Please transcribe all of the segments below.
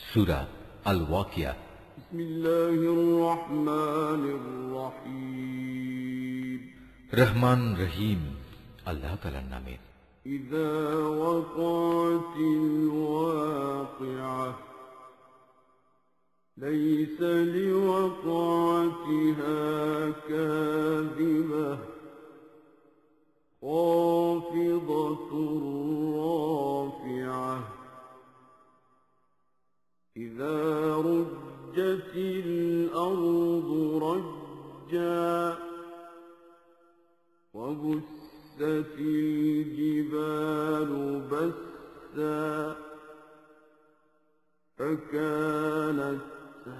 সূরা আল ওয়াকিয়া। বিসমিল্লাহির রহমানির রহিম। রহমান রহিম আল্লাহ তাআলার নামে। ইযা ওয়াকাতিল ওয়াকিআহ লাইসা লিওয়াকাতিহা কাযিবাহ খাফিদাতুর রাফিআহ ইযা রুজ্জাতিল আরদু রাজ্জা وبست الجبال بسا فكانت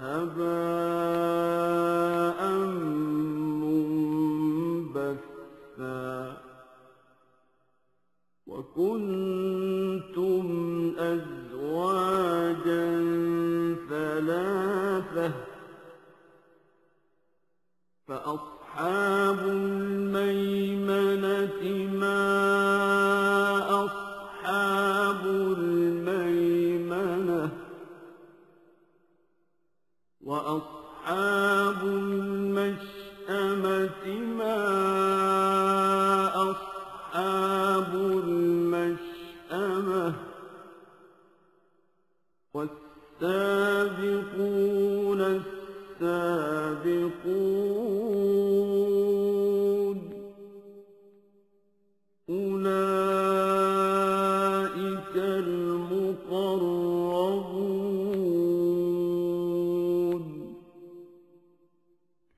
هباء منبثا وكنتم أزواجا ثلاثة فأصحاب الميمنة ما أصحاب الميمنة وأصحاب المشأمة ما أصحاب المشأمة والسابقون السابقون أولئك المقربون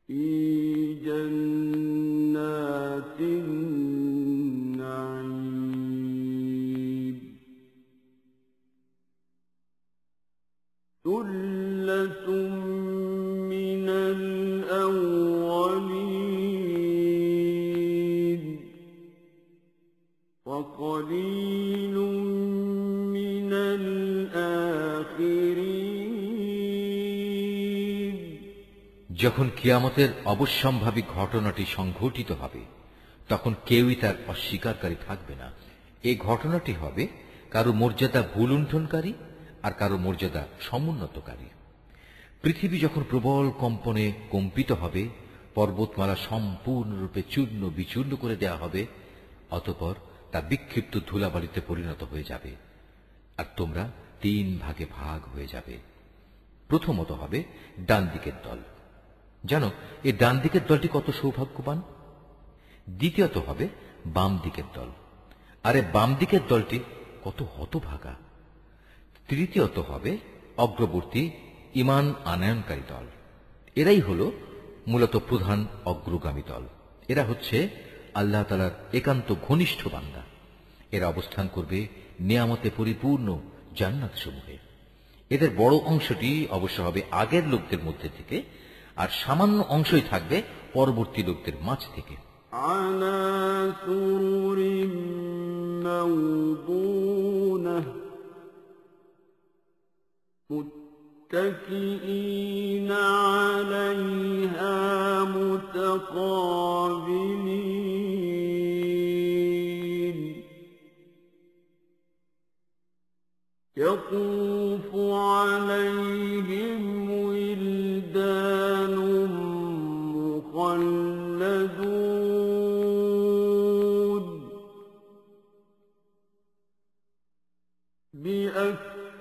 في جنات النعيم ثلة من الأولين وقليل من الآخرين। যখন কিয়ামতের অবশ্যম্ভাবী ঘটনাটি সংঘটিত হবে তখন কেউই তার অস্বীকারী থাকবে না। এই ঘটনাটি হবে কারো মর্যাদা ভুলুণ্ঠনকারী আর কারো মর্যাদা সমুন্নতকারী। পৃথিবী যখন প্রবল কম্পনে কম্পিত হবে, পর্বতমালা সম্পূর্ণরূপে চূর্ণ বিচূর্ণ করে দেয়া হবে, অতঃপর তা বিক্ষিপ্ত ধুলাবালিতে পরিণত হয়ে যাবে আর তোমরা 3 ভাগে ভাগ হয়ে যাবে। প্রথমত হবে ডান দিকের দল। জানো এই ডান দিকের দলটি কত সৌভাগ্যবান। দ্বিতীয়ত হবে বাম দিকের দল, আরে বাম দিকের দলটি কত হতভাগা। তৃতীয়ত হবে অগ্রবর্তী ঈমান আনয়নকারী দল। এরাই হলো মূলত প্রধান অগ্রগামী দল। এরা হচ্ছে আল্লাহ তাআলার একান্ত ঘনিষ্ঠ বান্দা। এরা অবস্থান করবে নিয়ামতে পরিপূর্ণ জান্নাত সমূহে। এদের বড় অংশটি অবশ্য হবে আগের লোকদের মধ্যে থেকে, আর সামান্য অংশই থাকবে পরবর্তী লোকদের মাঝ থেকে। আলা সুরুরিম মাওদুনাহ মুত্তাকিঈনা আলাইহা মুতাকাবিলিন ইয়াতুফু আলাইহিম উইলদানুম মুখাল্লাদুন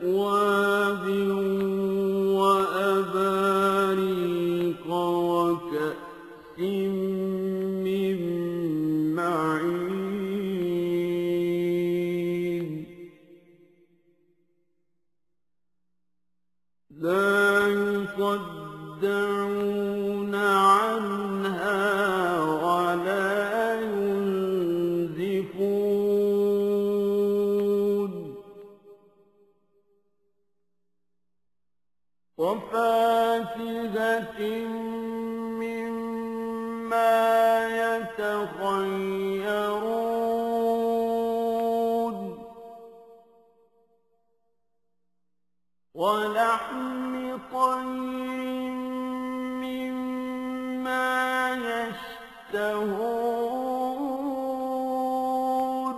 বিআকওয়াবিন وأباريق وكأس من معين لا يصدعون عنها ولا ينزفون وفاكهة مما يتخيرون ولحم طير مما يشتهون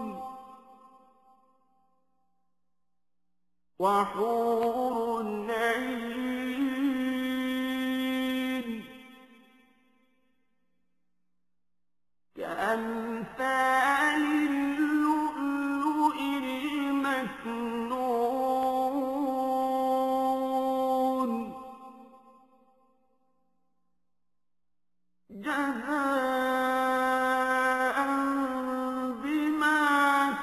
وحور وحور عين كأمثال اللؤلؤ المكنون جزاء بما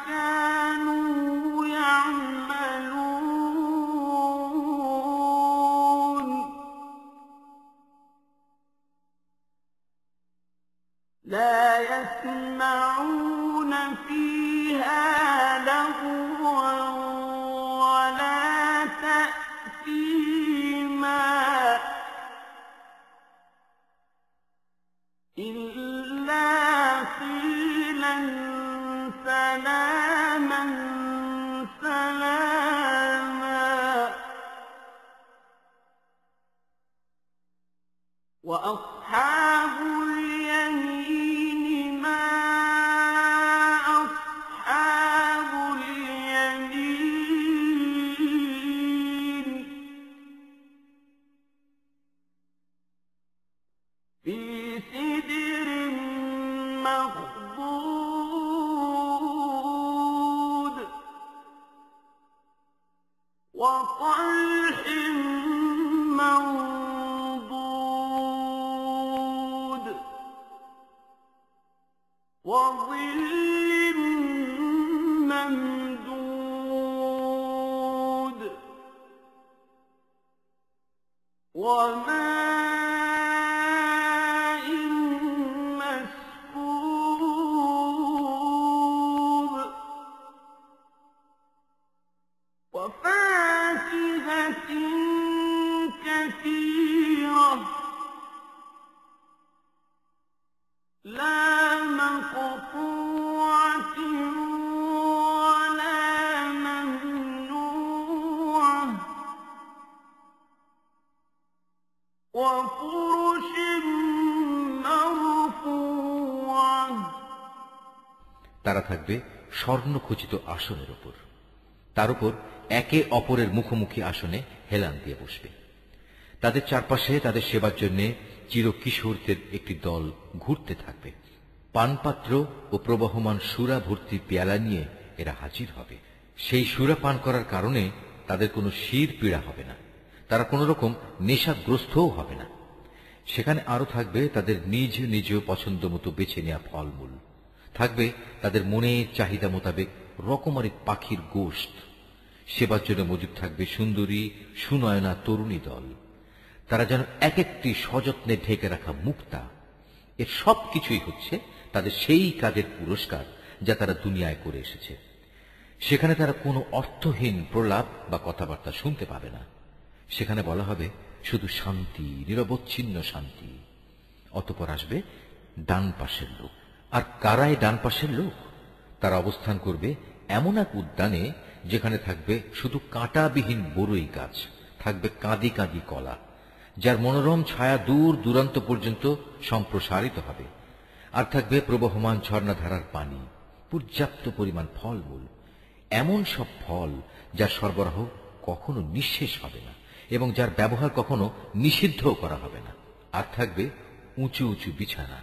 كانوا يعملون لا يسمعون فيها لغوا ولا تأثيما إلا قيلا سلاما سلاما وأصحاب اليمين ما أصحاب اليمين في سدر مخضود وطلح منضود وظل ممدود وماء مسكوب وفاكهة كثيرة لا مقطوعة ولا ممنوعة وفرش مرفوعة তারা থাকবে স্বর্ণখচিত আসনের উপর, তার উপর একে অপরের মুখোমুখি আসনে হেলান দিয়ে বসবে। তাদের চারপাশে তাদের সেবার জন্য চিরকিশোরদের একটি দল ঘুরতে থাকবে। পানপাত্র ও প্রবহমান সুরা ভর্তি পেয়ালা নিয়ে এরা হাজির হবে। সেই সুরা পান করার কারণে তাদের কোনো শির পীড়া হবে না, তারা কোন রকম নেশাগ্রস্তও হবে না। সেখানে আরো থাকবে তাদের নিজ নিজ পছন্দ মতো বেছে নেওয়া ফলমূল, থাকবে তাদের মনের চাহিদা মোতাবেক রকমারি পাখির গোশত। সেবার জন্য মজুদ থাকবে সুন্দরী সুনয়না তরুণী দল, তারা যেন এক একটি সযত্নে ঢেকে রাখা মুক্তা। এর সবকিছুই হচ্ছে তাদের সেই কাজের পুরস্কার যা তারা দুনিয়ায় করে এসেছে। সেখানে তারা কোনো অর্থহীন প্রলাপ বা কথাবার্তা শুনতে পাবে না। সেখানে বলা হবে শুধু শান্তি, নিরবচ্ছিন্ন শান্তি। অতঃপর আসবে ডান পাশের লোক। আর কারাই ডান পাশের লোক? তারা অবস্থান করবে এমন এক উদ্যানে যেখানে থাকবে শুধু কাঁটাবিহীন বড়ই গাছ, থাকবে কাঁদি কাঁদি কলা, যার মনোরম ছায়া দূর দূরান্ত পর্যন্ত সম্প্রসারিত হবে। আর থাকবে প্রবহমান ঝর্ণাধারার পানি, পর্যাপ্ত পরিমাণ ফলমূল, এমন সব ফল যার সরবরাহ কখনো নিঃশেষ হবে না এবং যার ব্যবহার কখনো নিষিদ্ধও করা হবে না। আর থাকবে উঁচু উঁচু বিছানা।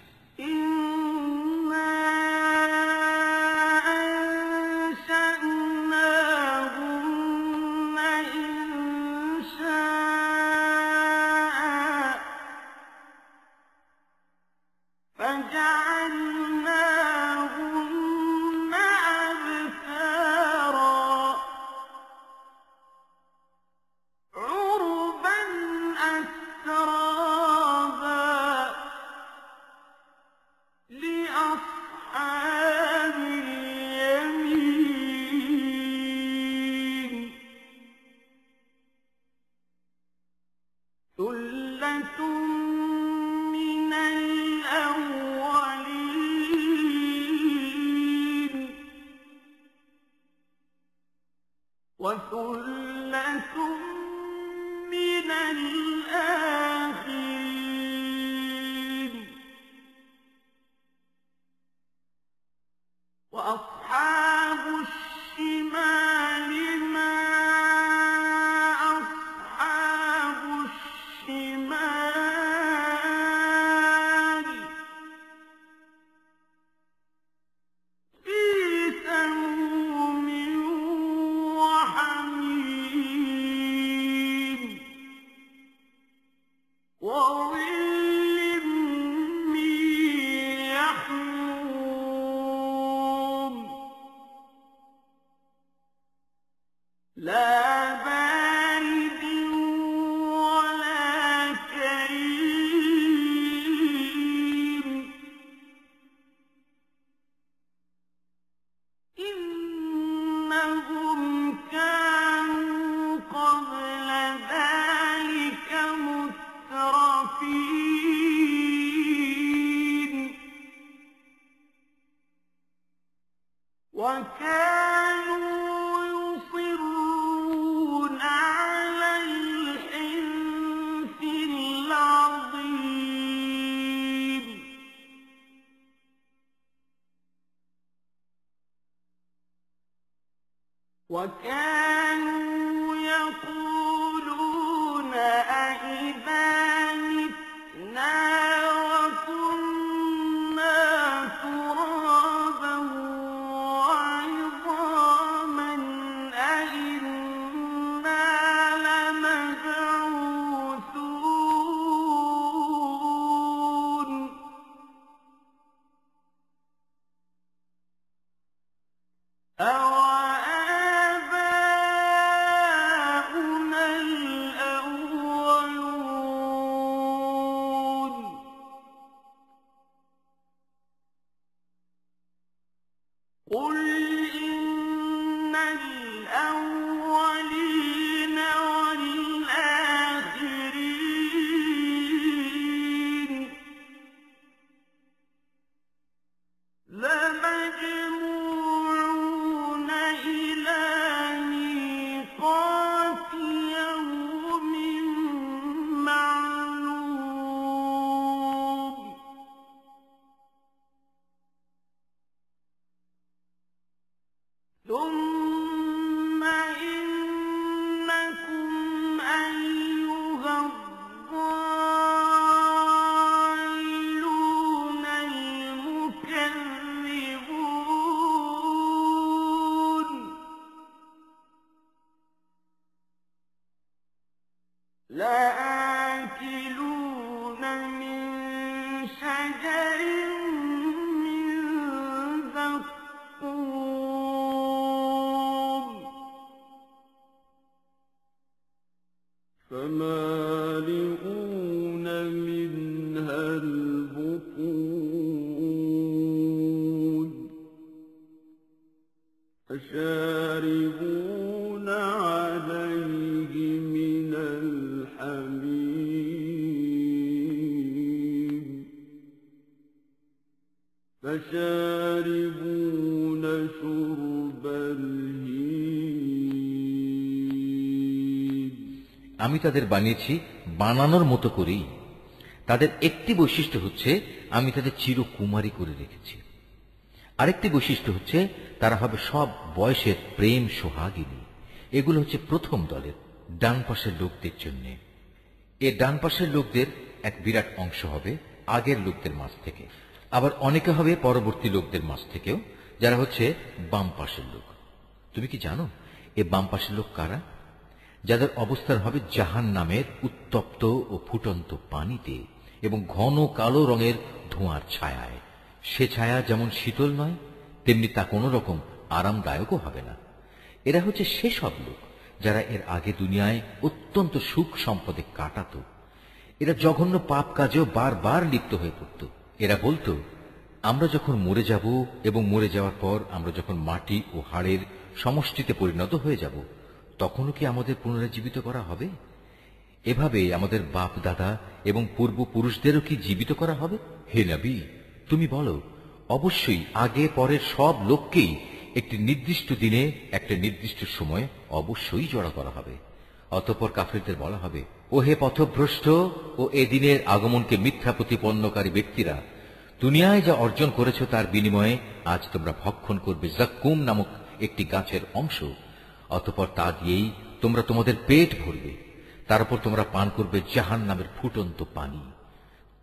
فجعلناهن أبكارا عربا أترابا لأصحاب اليمين ثلة من الأولين وثلة من الآخرين وأصحاب الشمال ما وكانوا يقولون أئذا متنا وكنا ترابا وعظاما أئنا لمبعوثون أَوَآبَاؤُنَا الْأَوَّلُونَ قُلْ إِنَّ الْأَوَّلِينَ وَالْآخِرِينَ لَمَجْمُوعُونَ إِلَىٰ مِيقَاتِ يَوْمٍ مَّعْلُومٍ ثُمَّ إِنَّكُمْ أَيُّهَا الضَّالُّونَ الْمُكَذِّبُونَ لَآكِلُونَ مِن شَجَرٍ مِّن زَقُّومٍ فَمَالِئُونَ مِنْهَا الْبُطُونَ فَشَارِبُونَ عَلَيْهِ مِنَ الْحَمِيمِ فَشَارِبُونَ شُرْبَ الْهِيمِ আমি তাদের বানিয়েছি বানানোর মতো করেই। তাদের একটি বৈশিষ্ট্য হচ্ছে আমি তাদের চিরকুমারী করে রেখেছি। আরেকটি বৈশিষ্ট্য হচ্ছে তারা হবে সব বয়সের প্রেম সোহাগিনী। এগুলো হচ্ছে প্রথম দলের ডান পাশের লোকদের জন্য। এ ডান পাশের লোকদের এক বিরাট অংশ হবে আগের লোকদের মাঝ থেকে, আবার অনেকে হবে পরবর্তী লোকদের মাঝ থেকেও, যারা হচ্ছে বাম পাশের লোক। তুমি কি জানো এ বাম পাশের লোক কারা? যাদের অবস্থান হবে জাহান্নামের উত্তপ্ত ও ফুটন্ত পানিতে এবং ঘন কালো রঙের ধোঁয়ার ছায়ায়। সে ছায়া যেমন শীতল নয়, তেমনি তা কোনো রকম আরামদায়কও হবে না। এরা হচ্ছে সেসব লোক যারা এর আগে দুনিয়ায় অত্যন্ত সুখ সম্পদে কাটাত। এরা জঘন্য পাপ কাজেও বারবার লিপ্ত হয়ে পড়ত। এরা বলতো, আমরা যখন মরে যাব এবং মরে যাওয়ার পর আমরা যখন মাটি ও হাড়ের সমষ্টিতে পরিণত হয়ে যাব, তখনও কি আমাদের পুনরুজ্জীবিত করা হবে? এভাবে আমাদের বাপ দাদা এবং পূর্বপুরুষদেরও কি জীবিত করা হবে? হে নবী, তুমি বলো, অবশ্যই আগে পরের সব লোককেই একটি নির্দিষ্ট দিনে একটা নির্দিষ্ট সময়ে অবশ্যই জড়ো করা হবে। অতঃপর কাফিরদের বলা হবে, ও হে পথভ্রষ্ট ও এ দিনের আগমনকে মিথ্যা প্রতিপন্নকারী ব্যক্তিরা, দুনিয়ায় যা অর্জন করেছ তার বিনিময়ে আজ তোমরা ভক্ষণ করবে জাক্কুম নামক একটি গাছের অংশ। অতঃপর তা দিয়েই তোমরা তোমাদের পেট ভরবে। তার উপর তোমরা পান করবে জাহান্নামের ফুটন্ত পানি।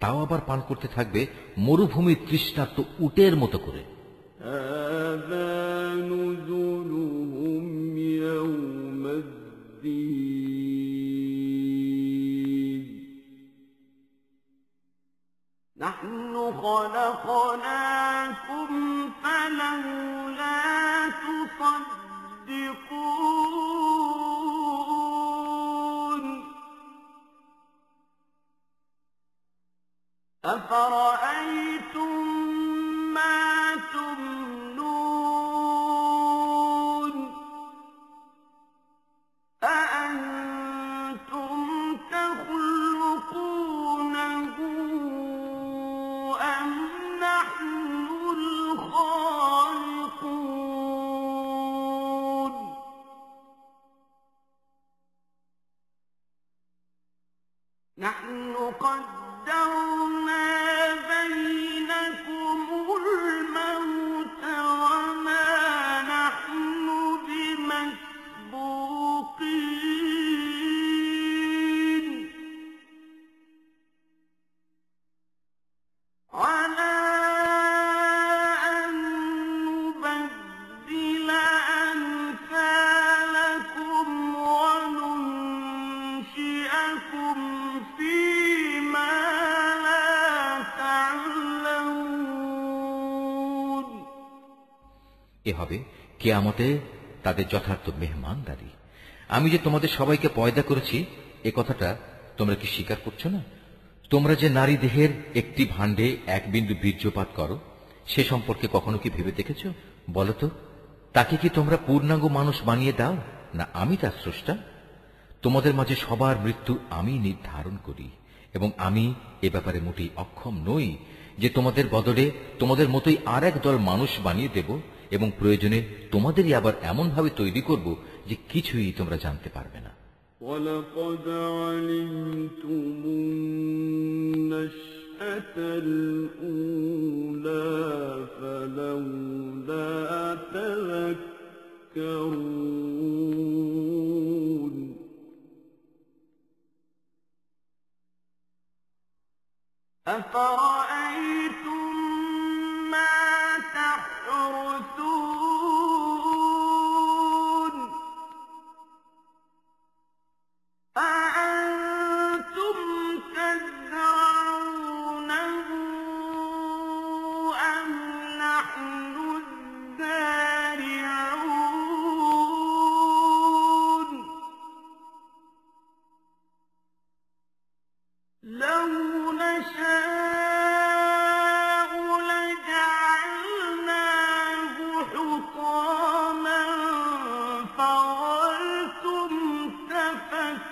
তাও আবার পান করতে থাকবে মরুভূমির তৃষ্ণার্ত উটের মতো করে। نحن خلقناكم فلولا تصدقون أفرأيتم ما تمنون أأنتم تخلقونه أم نحن الخالقون نحن قدرنا بينكم الموت وما نحن بمسجونين এ হবে কিয়ামতে তাদের যথার্থ মেহমানদারি। আমি যে তোমাদের সবাইকে পয়দা করেছি এ কথাটা তোমরা কি স্বীকার করছো না? তোমরা যে নারী দেহের একটি ভাণ্ডে এক বিন্দু বীর্যপাত করো সে সম্পর্কে কখনো কি ভেবে দেখেছ? বলো তো, তাকে কি তোমরা পূর্ণাঙ্গ মানুষ বানিয়ে দাও, না আমি তার স্রষ্টা? তোমাদের মাঝে সবার মৃত্যু আমি নির্ধারণ করি এবং আমি এ ব্যাপারে মোটেই অক্ষম নই যে তোমাদের বদলে তোমাদের মতোই আর এক দল মানুষ বানিয়ে দেব এবং প্রয়োজনে তোমাদেরই আবার এমন ভাবে তৈরি করব যে কিছুই তোমরা জানতে পারবে না। وَلَقَدْ عَلِمْتُمُ النَّشْأَةَ الْأُولَى فَلَوْلَا تَذَكَّرُونَ أَفَرَأَيْتُم مَّا تَحْرُثُونَ أَأَنتُمْ تَزْرَعُونَهُ أَمْ نَحْنُ الزَّارِعُونَ لَوْ نَشَاءُ لَجَعَلْنَاهُ حُطَامًا فَظَلْتُمْ تَفَكَّهُونَ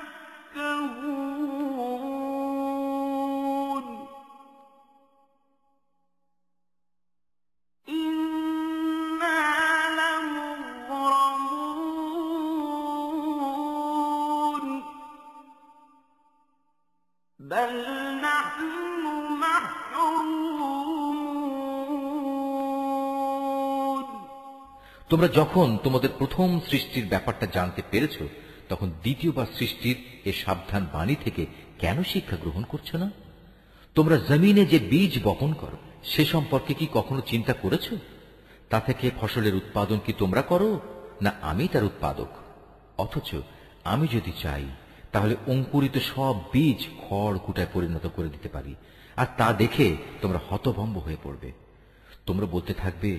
إِنَّا لَمُغْرَمُونَ بَلْ نَحْنُ مَحْرُومُونَ তোমরা যখন তোমাদের প্রথম সৃষ্টির ব্যাপারটা জানতে পেরেছ তখন দ্বিতীয়বার সৃষ্টির এ সাবধান বাণী থেকে কেন শিক্ষা গ্রহণ করছো না? তোমরা জমিনে যে বীজ বপন করো সে সম্পর্কে কি কখনো চিন্তা করেছ? তা থেকে ফসলের উৎপাদন কি তোমরা করো, না আমি তার উৎপাদক? অথচ আমি যদি চাই তাহলে অঙ্কুরিত সব বীজ খড় কুটায় পরিণত করে দিতে পারি, আর তা দেখে তোমরা হতভম্ব হয়ে পড়বে। তোমরা বলতে থাকবে,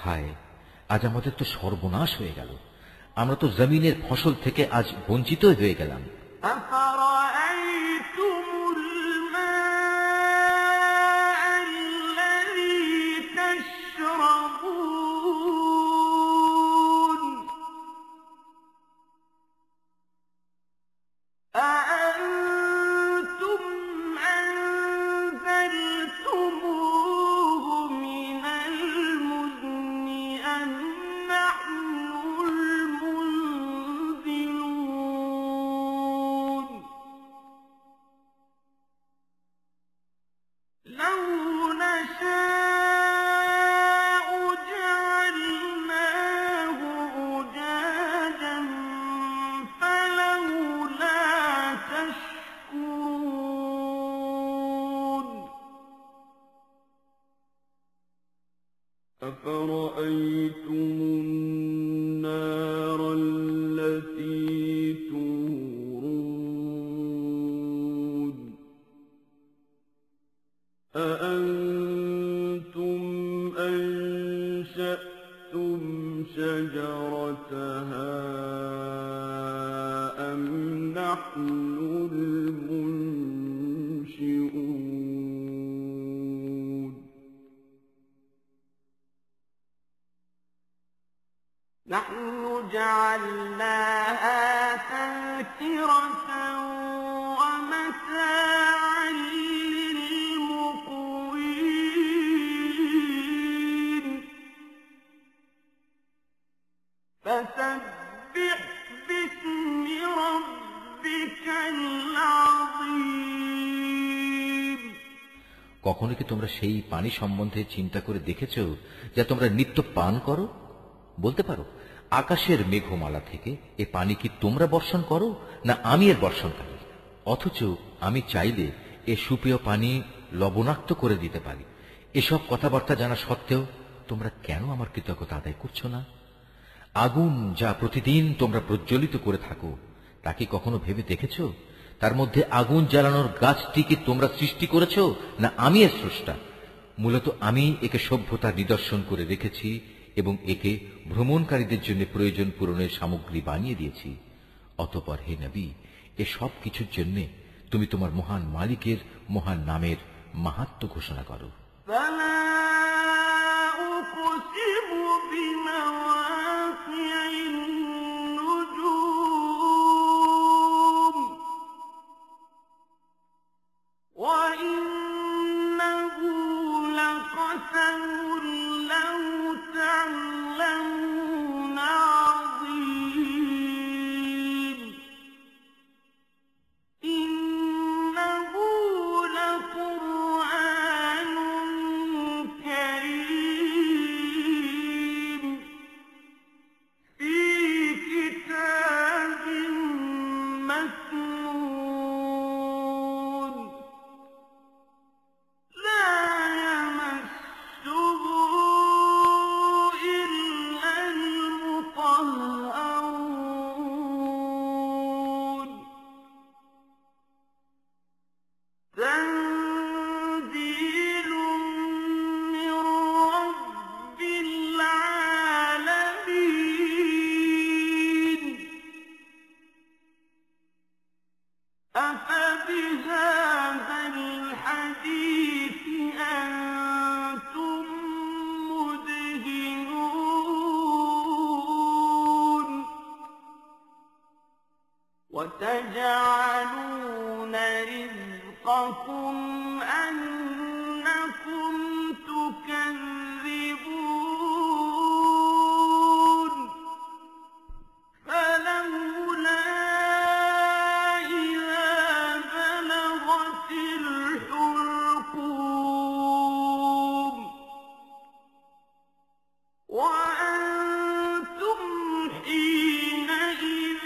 হায়, আজ আমাদের তো সর্বনাশ হয়ে গেল, আমরা তো জমিনের ফসল থেকে আজ বঞ্চিত হয়ে গেলাম। أَفَرَأَيْتُمُ الْمَاءَ الَّذِي تَشْرَبُونَ أَأَنتُمْ أَنزَلْتُمُوهُ مِنَ الْمُزْنِ أَمْ نَحْنُ الْمُنزِلُونَ لَوْ نَشَاءُ جَعَلْنَاهُ أُجَاجًا فَلَوْلَا تَشْكُرُونَ أَفَرَأَيْتُمُ النَّارَ الَّتِي تُورُونَ أَأَنتُمْ أَنشَأْتُمْ شَجَرَتَهَا أَمْ نَحْنُ الْمُنشِئُونَ نَحْنُ جَعَلْنَاهَا تَذْكِرَةً وَمَتَاعًا لِّلْمُقْوِينَ فَسَبِّحْ بِاسْمِ رَبِّكَ الْعَظِيمِ কখনো কি তোমরা সেই পানি সম্বন্ধে চিন্তা করে দেখেছ যা তোমরা নিত্য পান করো? বলতে পারো, আকাশের মেঘমালা থেকে এ পানি কি তোমরা বর্ষণ করো, না আমি এর বর্ষণকারী? অথচ আমি চাইলে এ সুপেয় পানি লবণাক্ত করে দিতে পারি। এসব কথাবার্তা জানা সত্ত্বেও তোমরা কেন আমার কৃতজ্ঞতা আদায় করছো না? আগুন যা প্রতিদিন তোমরা প্রজ্বলিত করে থাকো তা কি কখনো ভেবে দেখেছ তার মধ্যে আগুন জ্বালানোর গাছটিকে তোমরা সৃষ্টি করেছ, না আমি এর স্রষ্টা? মূলত আমি একে সভ্যতার নিদর্শন করে রেখেছি এবং একে ভ্রমণকারীদের জন্য প্রয়োজন পূরণের সামগ্রী বানিয়ে দিয়েছি। অতঃপর হে নবী, এ সব কিছুর জন্য তুমি তোমার মহান মালিকের মহান নামের মাহাত্ম্য ঘোষণা করো। فلا أقسم بمواقع النجوم وإنه لقسم لو تعلمون عظيم إنه لقرآن كريم في كتاب مكنون لا يمسه إلا المطهرون تنزيل من رب العالمين أفبهذا الحديث أنتم مدهنون وتجعلون رزقكم أنكم تكذبون فلولا إذا بلغت الحلقوم وأنتم حينئذ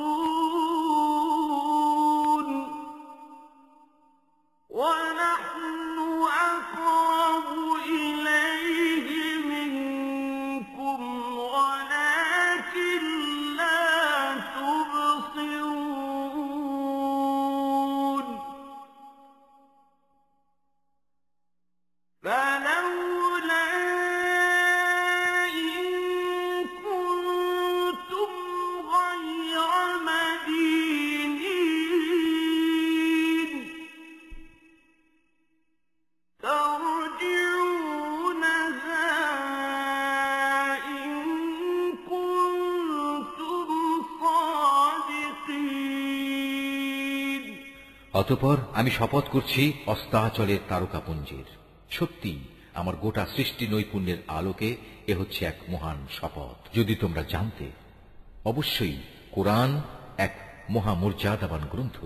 تنظرون ونحن أقرب إليه منكم ولكن لا تبصرون فلولا إن كنتم غير مدينين ترجعونها إن كنتم صادقين অতঃপর আমি শপথ করছি অস্তাচলের তারকাপুঞ্জের। সত্যি আমার গোটা সৃষ্টি নৈপুণ্যের আলোকে এ হচ্ছে এক মহান শপথ। যদি তোমরা জানতে, অবশ্যই কোরআন এক মহামর্যাদাবান গ্রন্থ।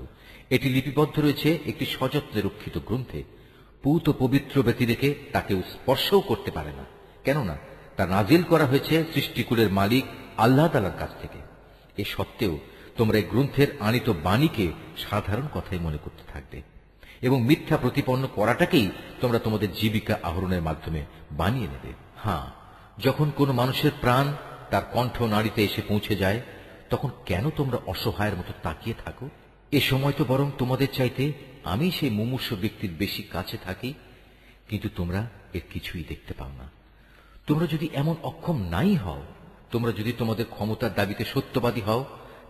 এটি লিপিবদ্ধ রয়েছে একটি সযত্নে রক্ষিত গ্রন্থে। পূত পবিত্র ব্যক্তি দেখে তাকেও স্পর্শও করতে পারে না, কেননা তা নাজিল করা হয়েছে সৃষ্টিকুলের মালিক আল্লাহ তাআলার কাছ থেকে। এ সত্ত্বেও তোমরা এই গ্রন্থের আনিত বাণীকে সাধারণ কথাই মনে করতে থাকবে এবং মিথ্যা প্রতিপন্ন করাটাকেই তোমরা তোমাদের জীবিকা আহরণের মাধ্যমে বানিয়ে নেবে। হ্যাঁ, যখন কোনো মানুষের প্রাণ তার কণ্ঠ নাড়িতে এসে পৌঁছে যায়, তখন কেন তোমরা অসহায়ের মতো তাকিয়ে থাকো? এ সময় তো বরং তোমাদের চাইতে আমি সেই মুমূর্ষু ব্যক্তির বেশি কাছে থাকি, কিন্তু তোমরা এর কিছুই দেখতে পাও না। তোমরা যদি এমন অক্ষম নাই হও, তোমরা যদি তোমাদের ক্ষমতার দাবিতে সত্যবাদী হও,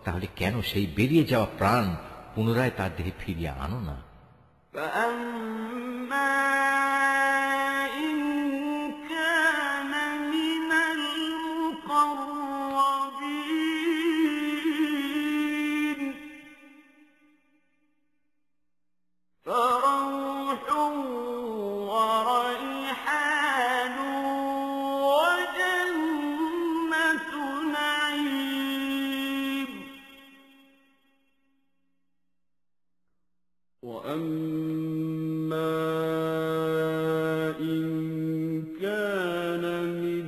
তাহলে কেন সেই বেরিয়ে যাওয়া প্রাণ পুনরায় তার দেহে ফিরিয়ে আনো না? فأما إن كان من المقربين فروح وريحان وجنة نعيم وأما إن كان من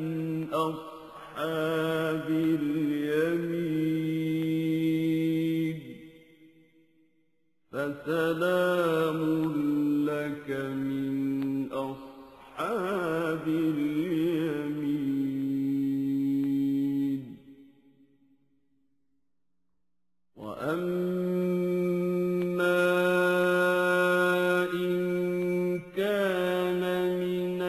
أصحاب اليمين فسلام لك من أصحاب اليمين وأما إن كان من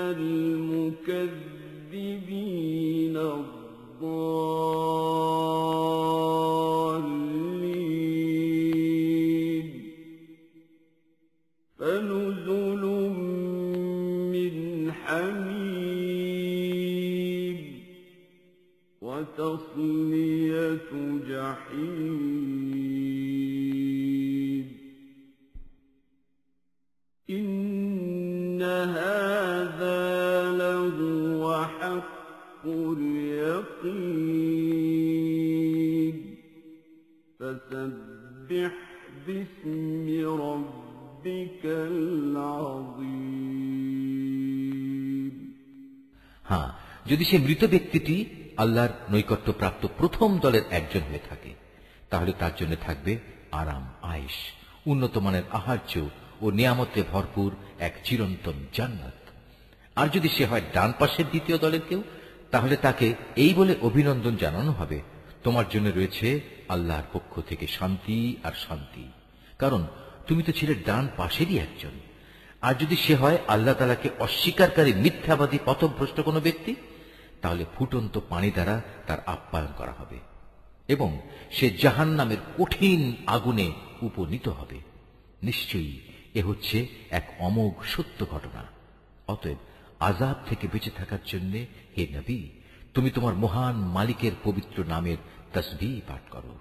الجحيم إن هذا لهو حق اليقين فسبح باسم ربك العظيم হ্যাঁ, যদি সে মৃত ব্যক্তিটি আল্লাহর নৈকট্যপ্রাপ্ত প্রথম দলের একজন হয়ে থাকে, তাহলে তার জন্য থাকবে আরাম, আয়েশ, উন্নত মানের আহার্য ও নিয়ামতে ভরপুর এক চিরন্তন জান্নাত। আর যদি সে হয় ডান পাশের দ্বিতীয় দলের কেউ, তাহলে তাকে এই বলে অভিনন্দন জানানো হবে, তোমার জন্য রয়েছে আল্লাহর পক্ষ থেকে শান্তি আর শান্তি, কারণ তুমি তো ছিলে ডান পাশেরই একজন। আর যদি সে হয় আল্লাহ তাআলাকে অস্বীকারী, মিথ্যাবাদী, পথভ্রষ্ট কোনো ব্যক্তি, তাহলে ফুটন্ত পানি দ্বারা তার আপ্যায়ন করা হবে এবং সে জাহান্নামের কঠিন আগুনে উপনীত হবে। নিশ্চয়ই এ হচ্ছে এক অমোঘ সত্য ঘটনা। অতএব আযাব থেকে বেঁচে থাকার জন্য হে নবী, তুমি তোমার মহান মালিকের পবিত্র নামের তাসবিহ পাঠ করো।